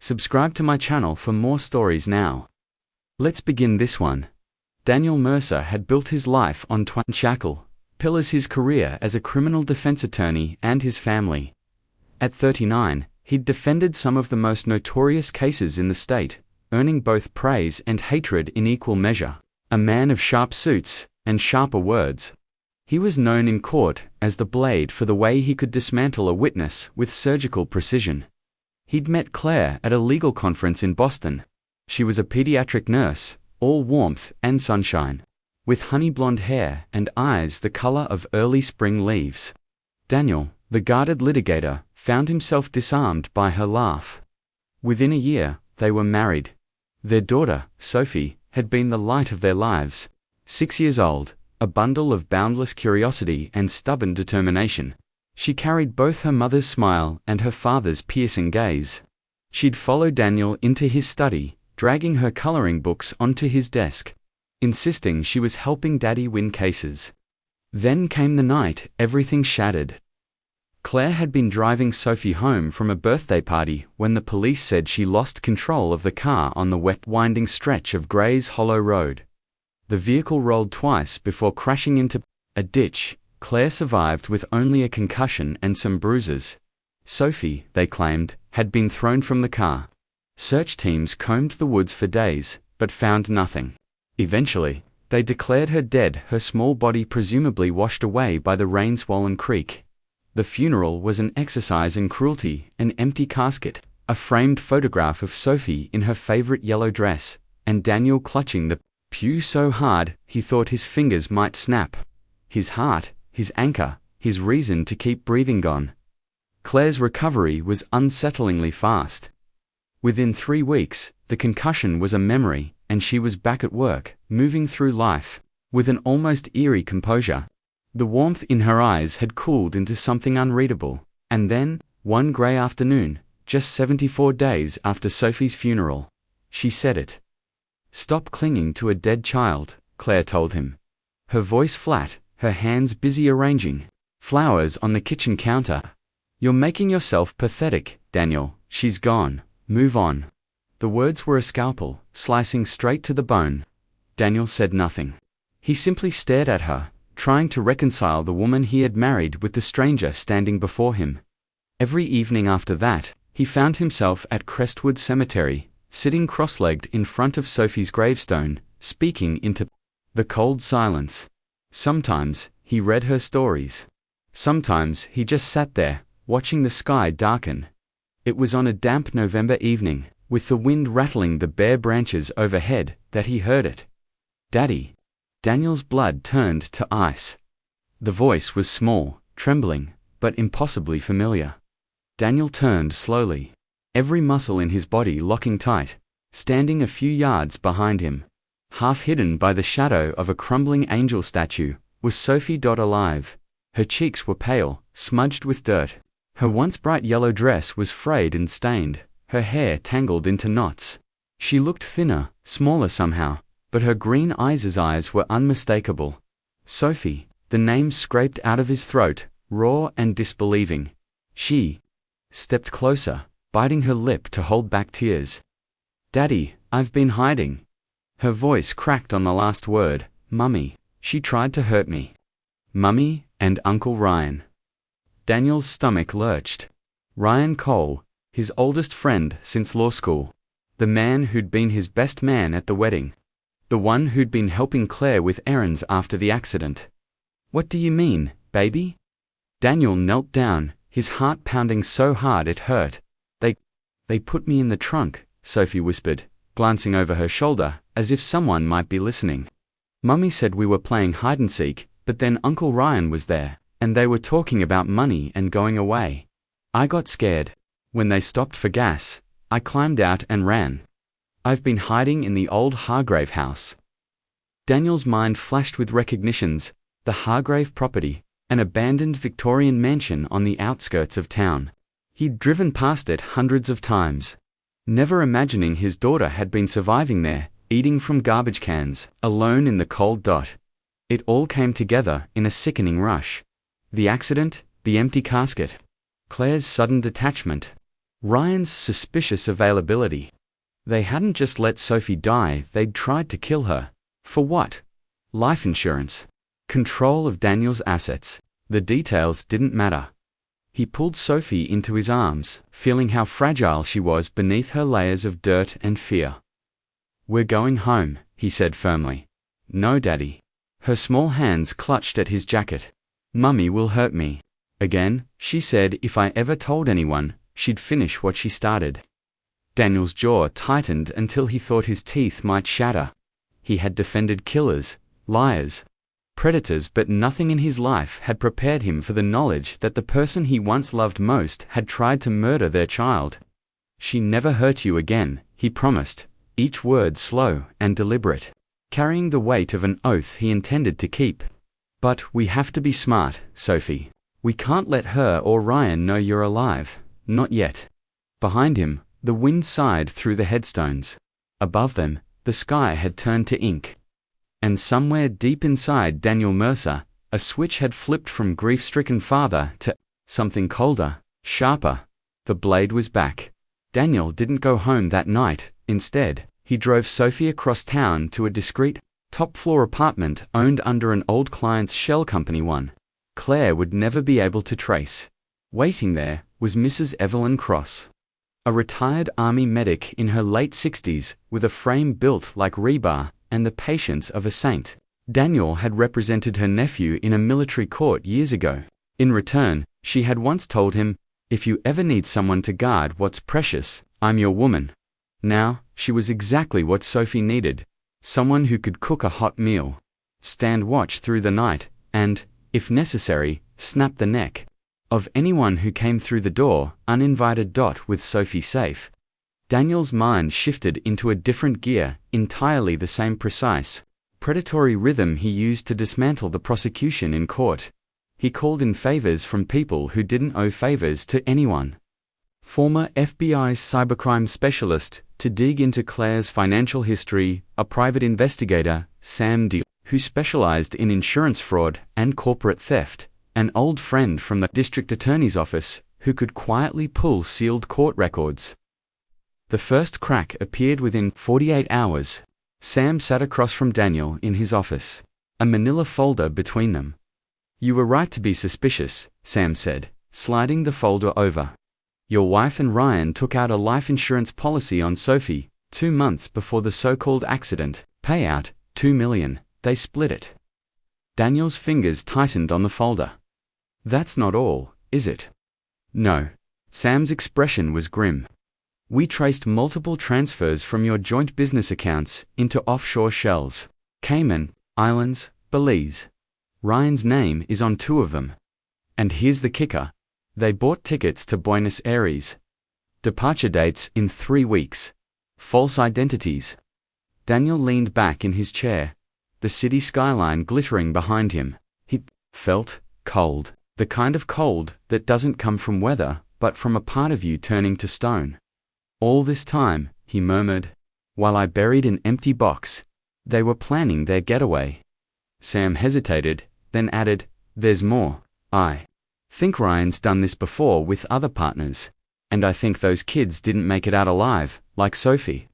Subscribe to my channel for more stories now. Let's begin this one. Daniel Mercer had built his life on twin shackle pillars: his career as a criminal defense attorney and his family. At 39, he'd defended some of the most notorious cases in the state, earning both praise and hatred in equal measure. A man of sharp suits and sharper words. He was known in court as the Blade for the way he could dismantle a witness with surgical precision. He'd met Claire at a legal conference in Boston. She was a pediatric nurse, all warmth and sunshine, with honey blonde hair and eyes the color of early spring leaves. Daniel, the guarded litigator, found himself disarmed by her laugh. Within a year, they were married. Their daughter, Sophie, had been the light of their lives. 6 years old, a bundle of boundless curiosity and stubborn determination. She carried both her mother's smile and her father's piercing gaze. She'd follow Daniel into his study, dragging her coloring books onto his desk, insisting she was helping Daddy win cases. Then came the night everything shattered. Claire had been driving Sophie home from a birthday party when the police said she lost control of the car on the wet, winding stretch of Grays Hollow Road. The vehicle rolled twice before crashing into a ditch. Claire survived with only a concussion and some bruises. Sophie, they claimed, had been thrown from the car. Search teams combed the woods for days, but found nothing. Eventually, they declared her dead, her small body presumably washed away by the rain-swollen creek. The funeral was an exercise in cruelty: an empty casket, a framed photograph of Sophie in her favorite yellow dress, and Daniel clutching the pew so hard he thought his fingers might snap. His heart, his anchor, his reason to keep breathing gone. Claire's recovery was unsettlingly fast. Within 3 weeks, the concussion was a memory, and she was back at work, moving through life with an almost eerie composure. The warmth in her eyes had cooled into something unreadable, and then, one gray afternoon, just 74 days after Sophie's funeral, she said it. "Stop clinging to a dead child," Claire told him. Her voice flat, her hands busy arranging flowers on the kitchen counter. "You're making yourself pathetic, Daniel. She's gone. Move on." The words were a scalpel, slicing straight to the bone. Daniel said nothing. He simply stared at her, trying to reconcile the woman he had married with the stranger standing before him. Every evening after that, he found himself at Crestwood Cemetery, sitting cross-legged in front of Sophie's gravestone, speaking into the cold silence. Sometimes, he read her stories. Sometimes, he just sat there, watching the sky darken. It was on a damp November evening, with the wind rattling the bare branches overhead, that he heard it. "Daddy." Daniel's blood turned to ice. The voice was small, trembling, but impossibly familiar. Daniel turned slowly, every muscle in his body locking tight. Standing a few yards behind him, half hidden by the shadow of a crumbling angel statue, was Sophie alive. Her cheeks were pale, smudged with dirt. Her once bright yellow dress was frayed and stained, her hair tangled into knots. She looked thinner, smaller somehow, but her green eyes were unmistakable. Sophie, the name scraped out of his throat, raw and disbelieving. She stepped closer, biting her lip to hold back tears. "Daddy, I've been hiding." Her voice cracked on the last word. "Mummy, she tried to hurt me." Mummy and Uncle Ryan. Daniel's stomach lurched. Ryan Cole, his oldest friend since law school. The man who'd been his best man at the wedding. The one who'd been helping Claire with errands after the accident. "What do you mean, baby?" Daniel knelt down, his heart pounding so hard it hurt. They put me in the trunk," Sophie whispered, glancing over her shoulder, as if someone might be listening. "Mummy said we were playing hide-and-seek, but then Uncle Ryan was there, and they were talking about money and going away. I got scared. When they stopped for gas, I climbed out and ran. I've been hiding in the old Hargrave house." Daniel's mind flashed with recognitions: the Hargrave property, an abandoned Victorian mansion on the outskirts of town. He'd driven past it hundreds of times, never imagining his daughter had been surviving there, eating from garbage cans, alone in the cold dot. It all came together in a sickening rush. The accident, the empty casket, Claire's sudden detachment. Ryan's suspicious availability. They hadn't just let Sophie die, they'd tried to kill her. For what? Life insurance. Control of Daniel's assets. The details didn't matter. He pulled Sophie into his arms, feeling how fragile she was beneath her layers of dirt and fear. "We're going home," he said firmly. "No, Daddy." Her small hands clutched at his jacket. "Mummy will hurt me." Again, she said if I ever told anyone, she'd finish what she started. Daniel's jaw tightened until he thought his teeth might shatter. He had defended killers, liars, predators, but nothing in his life had prepared him for the knowledge that the person he once loved most had tried to murder their child. "She never hurt you again," he promised, each word slow and deliberate, carrying the weight of an oath he intended to keep. "But we have to be smart, Sophie. We can't let her or Ryan know you're alive. Not yet." Behind him, the wind sighed through the headstones. Above them, the sky had turned to ink. And somewhere deep inside Daniel Mercer, a switch had flipped from grief-stricken father to something colder, sharper. The blade was back. Daniel didn't go home that night. Instead, he drove Sophie across town to a discreet, top-floor apartment owned under an old client's shell company one Claire would never be able to trace. Waiting there was Mrs. Evelyn Cross, a retired Army medic in her late 60s with a frame built like rebar and the patience of a saint. Daniel had represented her nephew in a military court years ago. In return, she had once told him, "If you ever need someone to guard what's precious, I'm your woman." Now, she was exactly what Sophie needed. Someone who could cook a hot meal, stand watch through the night, and, if necessary, snap the neck of anyone who came through the door, uninvited. With Sophie safe, Daniel's mind shifted into a different gear, entirely the same precise, predatory rhythm he used to dismantle the prosecution in court. He called in favors from people who didn't owe favors to anyone. Former FBI's cybercrime specialist to dig into Claire's financial history, a private investigator, Sam Deal, who specialized in insurance fraud and corporate theft, an old friend from the district attorney's office who could quietly pull sealed court records. The first crack appeared within 48 hours. Sam sat across from Daniel in his office, a manila folder between them. "You were right to be suspicious," Sam said, sliding the folder over. "Your wife and Ryan took out a life insurance policy on Sophie 2 months before the so-called accident. Payout, $2 million. They split it." Daniel's fingers tightened on the folder. "That's not all, is it?" "No." Sam's expression was grim. "We traced multiple transfers from your joint business accounts into offshore shells. Cayman Islands, Belize. Ryan's name is on 2 of them. And here's the kicker. They bought tickets to Buenos Aires. Departure dates in 3 weeks. False identities." Daniel leaned back in his chair, the city skyline glittering behind him. He felt cold, the kind of cold that doesn't come from weather, but from a part of you turning to stone. "All this time," he murmured, "while I buried an empty box, they were planning their getaway." Sam hesitated, then added, "There's more. I think Ryan's done this before with other partners, and I think those kids didn't make it out alive, like Sophie."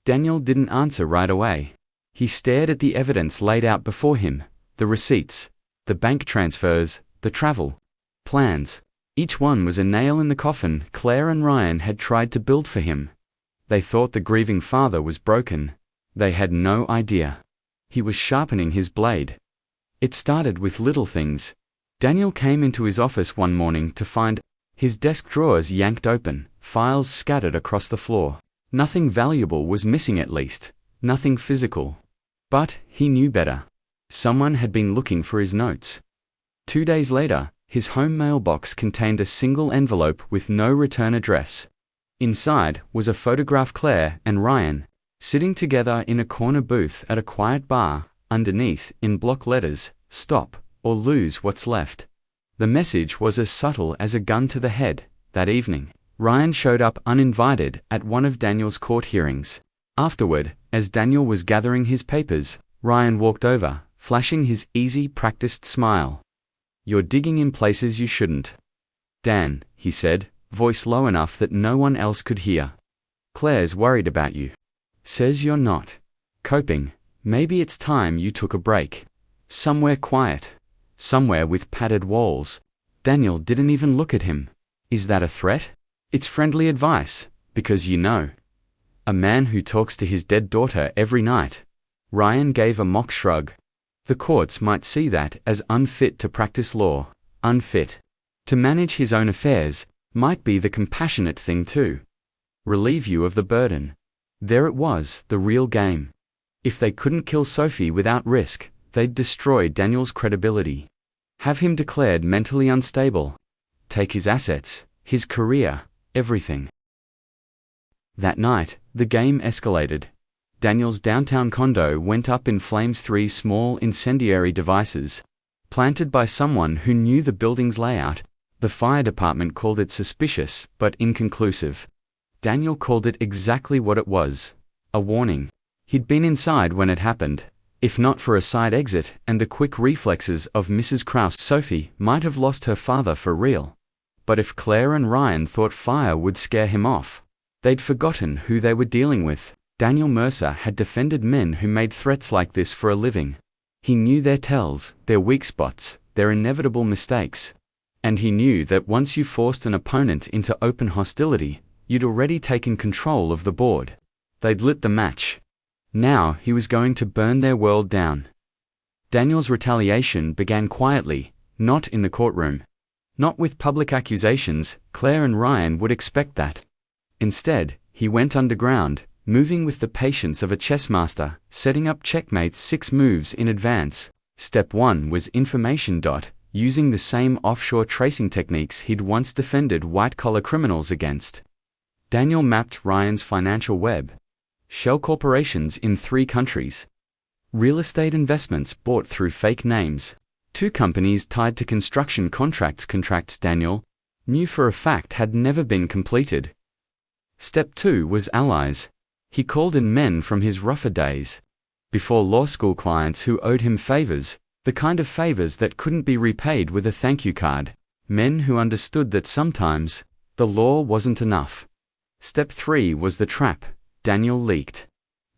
Daniel didn't answer right away. He stared at the evidence laid out before him, the receipts, the bank transfers, the travel plans. Each one was a nail in the coffin Claire and Ryan had tried to build for him. They thought the grieving father was broken. They had no idea. He was sharpening his blade. It started with little things. Daniel came into his office one morning to find his desk drawers yanked open, files scattered across the floor. Nothing valuable was missing, at least, nothing physical. But he knew better. Someone had been looking for his notes. 2 days later, his home mailbox contained a single envelope with no return address. Inside was a photograph Claire and Ryan, sitting together in a corner booth at a quiet bar, underneath, in block letters, "Stop, or lose what's left." The message was as subtle as a gun to the head. That evening, Ryan showed up uninvited at one of Daniel's court hearings. Afterward, as Daniel was gathering his papers, Ryan walked over, flashing his easy, practiced smile. "You're digging in places you shouldn't, Dan," he said, voice low enough that no one else could hear. Claire's worried about you. Says you're not coping. Maybe it's time you took a break. Somewhere quiet. Somewhere with padded walls. Daniel didn't even look at him. Is that a threat? It's friendly advice, because you know. A man who talks to his dead daughter every night. Ryan gave a mock shrug. The courts might see that as unfit to practice law. Unfit to manage his own affairs might be the compassionate thing too. Relieve you of the burden. There it was, the real game. If they couldn't kill Sophie without risk, they'd destroy Daniel's credibility. Have him declared mentally unstable. Take his assets, his career, everything. That night, the game escalated. Daniel's downtown condo went up in flames. 3 small incendiary devices, planted by someone who knew the building's layout. The fire department called it suspicious, but inconclusive. Daniel called it exactly what it was. A warning. He'd been inside when it happened. If not for a side exit and the quick reflexes of Mrs. Kraus, Sophie might have lost her father for real. But if Claire and Ryan thought fire would scare him off, they'd forgotten who they were dealing with. Daniel Mercer had defended men who made threats like this for a living. He knew their tells, their weak spots, their inevitable mistakes. And he knew that once you forced an opponent into open hostility, you'd already taken control of the board. They'd lit the match. Now he was going to burn their world down. Daniel's retaliation began quietly, not in the courtroom. Not with public accusations. Claire and Ryan would expect that. Instead, he went underground, moving with the patience of a chess master, setting up checkmates 6 moves in advance. Step 1 was information. Using the same offshore tracing techniques he'd once defended white-collar criminals against. Daniel mapped Ryan's financial web. Shell corporations in 3 countries. Real estate investments bought through fake names. 2 companies tied to construction contracts. Contracts Daniel knew for a fact had never been completed. Step 2 was allies. He called in men from his rougher days. Before law school clients who owed him favors, the kind of favors that couldn't be repaid with a thank you card. Men who understood that sometimes the law wasn't enough. Step 3 was the trap. Daniel leaked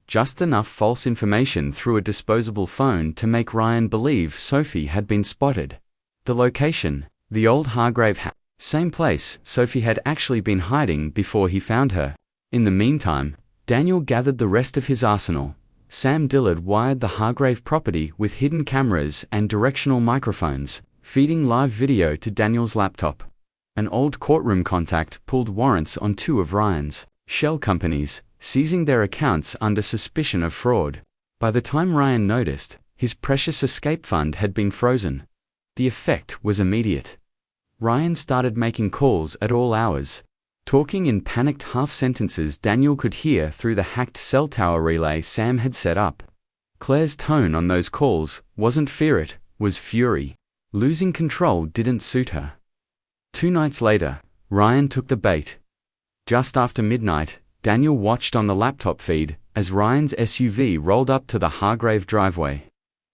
just enough false information through a disposable phone to make Ryan believe Sophie had been spotted. The location, the old Hargrave house, same place Sophie had actually been hiding before he found her. In the meantime, Daniel gathered the rest of his arsenal. Sam Dillard wired the Hargrave property with hidden cameras and directional microphones, feeding live video to Daniel's laptop. An old courtroom contact pulled warrants on 2 of Ryan's shell companies, seizing their accounts under suspicion of fraud. By the time Ryan noticed, his precious escape fund had been frozen. The effect was immediate. Ryan started making calls at all hours. Talking in panicked half-sentences Daniel could hear through the hacked cell tower relay Sam had set up. Claire's tone on those calls wasn't fear, it was fury. Losing control didn't suit her. 2 nights later, Ryan took the bait. Just after midnight, Daniel watched on the laptop feed as Ryan's SUV rolled up to the Hargrave driveway.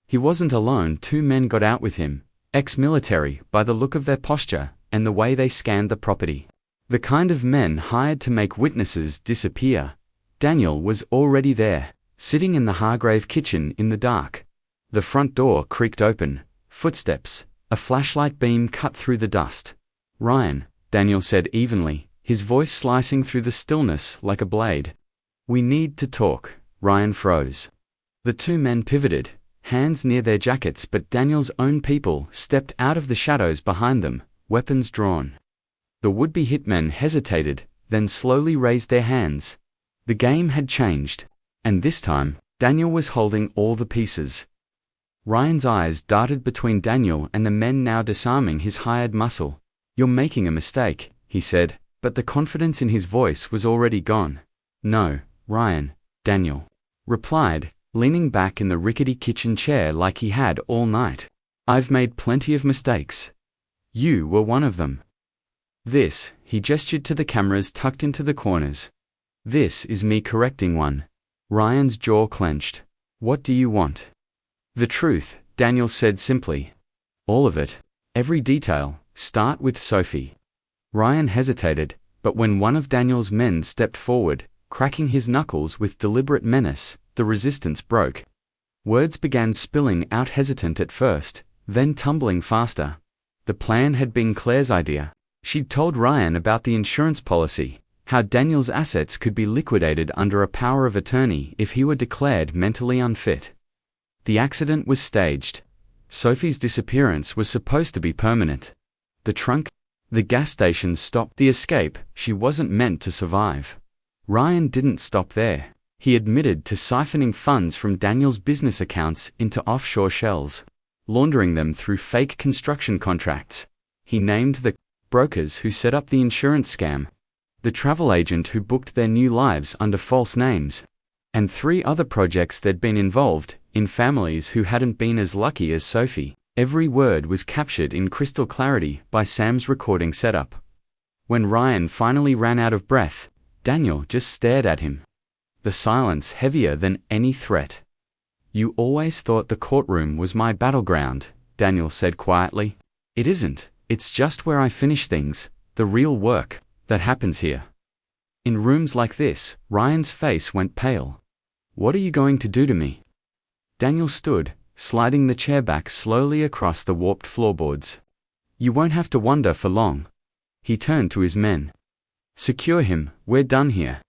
He wasn't alone. 2 men got out with him, ex-military by the look of their posture and the way they scanned the property. The kind of men hired to make witnesses disappear. Daniel was already there, sitting in the Hargrave kitchen in the dark. The front door creaked open. Footsteps. A flashlight beam cut through the dust. "Ryan," Daniel said evenly, his voice slicing through the stillness like a blade. "We need to talk." Ryan froze. The 2 men pivoted, hands near their jackets, but Daniel's own people stepped out of the shadows behind them, weapons drawn. The would-be hitmen hesitated, then slowly raised their hands. The game had changed. And this time, Daniel was holding all the pieces. Ryan's eyes darted between Daniel and the men now disarming his hired muscle. "You're making a mistake," he said, but the confidence in his voice was already gone. "No, Ryan," Daniel replied, leaning back in the rickety kitchen chair like he had all night. "I've made plenty of mistakes. You were one of them. This," he gestured to the cameras tucked into the corners. "This is me correcting one." Ryan's jaw clenched. "What do you want?" "The truth," Daniel said simply. "All of it. Every detail. Start with Sophie." Ryan hesitated, but when one of Daniel's men stepped forward, cracking his knuckles with deliberate menace, the resistance broke. Words began spilling out, hesitant at first, then tumbling faster. The plan had been Claire's idea. She'd told Ryan about the insurance policy, how Daniel's assets could be liquidated under a power of attorney if he were declared mentally unfit. The accident was staged. Sophie's disappearance was supposed to be permanent. The trunk, the gas station stopped the escape. She wasn't meant to survive. Ryan didn't stop there. He admitted to siphoning funds from Daniel's business accounts into offshore shells, laundering them through fake construction contracts. He named the brokers who set up the insurance scam, the travel agent who booked their new lives under false names, and 3 other projects they'd been involved in, families who hadn't been as lucky as Sophie. Every word was captured in crystal clarity by Sam's recording setup. When Ryan finally ran out of breath, Daniel just stared at him, the silence heavier than any threat. "You always thought the courtroom was my battleground," Daniel said quietly. "It isn't. It's just where I finish things, the real work that happens here." In rooms like this, Ryan's face went pale. "What are you going to do to me?" Daniel stood, sliding the chair back slowly across the warped floorboards. "You won't have to wonder for long." He turned to his men. "Secure him, we're done here."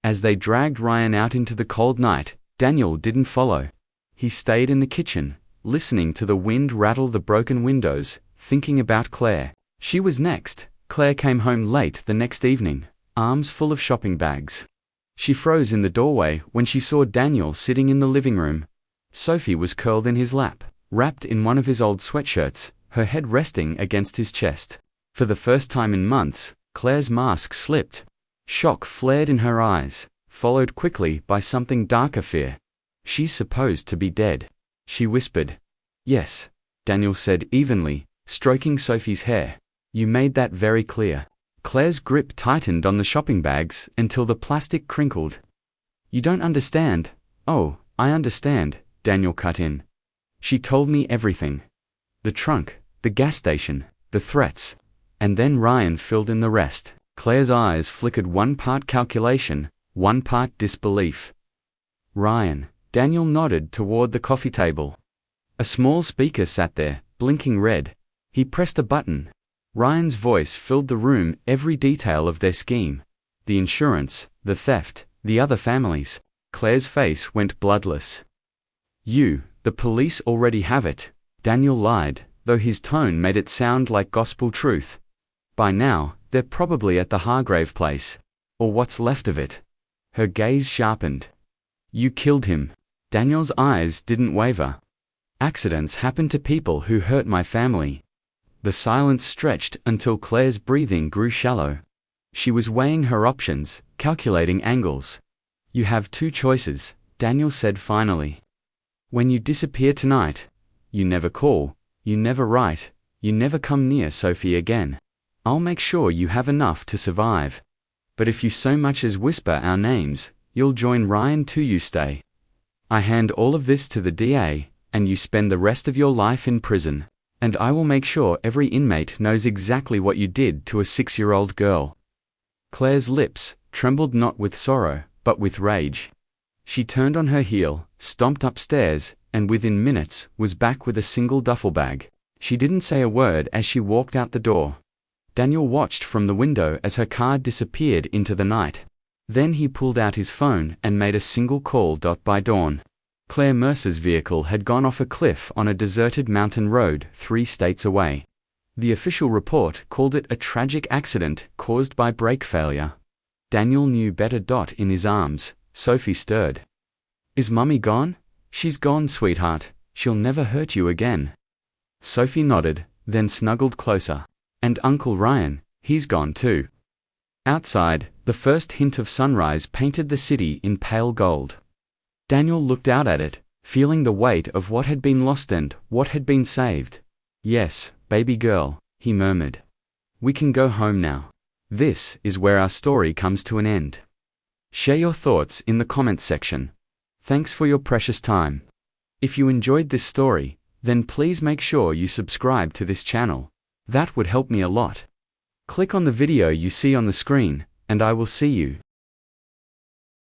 As they dragged Ryan out into the cold night, Daniel didn't follow. He stayed in the kitchen, listening to the wind rattle the broken windows, thinking about Claire. She was next. Claire came home late the next evening, arms full of shopping bags. She froze in the doorway when she saw Daniel sitting in the living room. Sophie was curled in his lap, wrapped in one of his old sweatshirts, her head resting against his chest. For the first time in months, Claire's mask slipped. Shock flared in her eyes, followed quickly by something darker, fear. "She's supposed to be dead," she whispered. "Yes," Daniel said evenly, stroking Sophie's hair. "You made that very clear." Claire's grip tightened on the shopping bags until the plastic crinkled. "You don't understand." "Oh, I understand," Daniel cut in. "She told me everything. The trunk, the gas station, the threats." And then Ryan filled in the rest. Claire's eyes flickered, one part calculation, one part disbelief. "Ryan," Daniel nodded toward the coffee table. A small speaker sat there, blinking red. He pressed a button. Ryan's voice filled the room, every detail of their scheme. The insurance, the theft, the other families. Claire's face went bloodless. The police already have it," Daniel lied, though his tone made it sound like gospel truth. "By now, they're probably at the Hargrave place. Or what's left of it." Her gaze sharpened. "You killed him." Daniel's eyes didn't waver. "Accidents happen to people who hurt my family." The silence stretched until Claire's breathing grew shallow. She was weighing her options, calculating angles. "You have 2 choices," Daniel said finally. "When you disappear tonight, you never call, you never write, you never come near Sophie again. I'll make sure you have enough to survive. But if you so much as whisper our names, you'll join Ryan too. You stay. I hand all of this to the DA, and you spend the rest of your life in prison. And I will make sure every inmate knows exactly what you did to a 6-year-old girl." Claire's lips trembled not with sorrow, but with rage. She turned on her heel, stomped upstairs, and within minutes was back with a single duffel bag. She didn't say a word as she walked out the door. Daniel watched from the window as her car disappeared into the night. Then he pulled out his phone and made a single call. By dawn, Claire Mercer's vehicle had gone off a cliff on a deserted mountain road 3 states away. The official report called it a tragic accident caused by brake failure. Daniel knew better. In his arms, Sophie stirred. "Is Mummy gone?" "She's gone, sweetheart. She'll never hurt you again." Sophie nodded, then snuggled closer. "And Uncle Ryan, he's gone too." Outside, the first hint of sunrise painted the city in pale gold. Daniel looked out at it, feeling the weight of what had been lost and what had been saved. "Yes, baby girl," he murmured. "We can go home now. This is where our story comes to an end." Share your thoughts in the comments section. Thanks for your precious time. If you enjoyed this story, then please make sure you subscribe to this channel. That would help me a lot. Click on the video you see on the screen, and I will see you.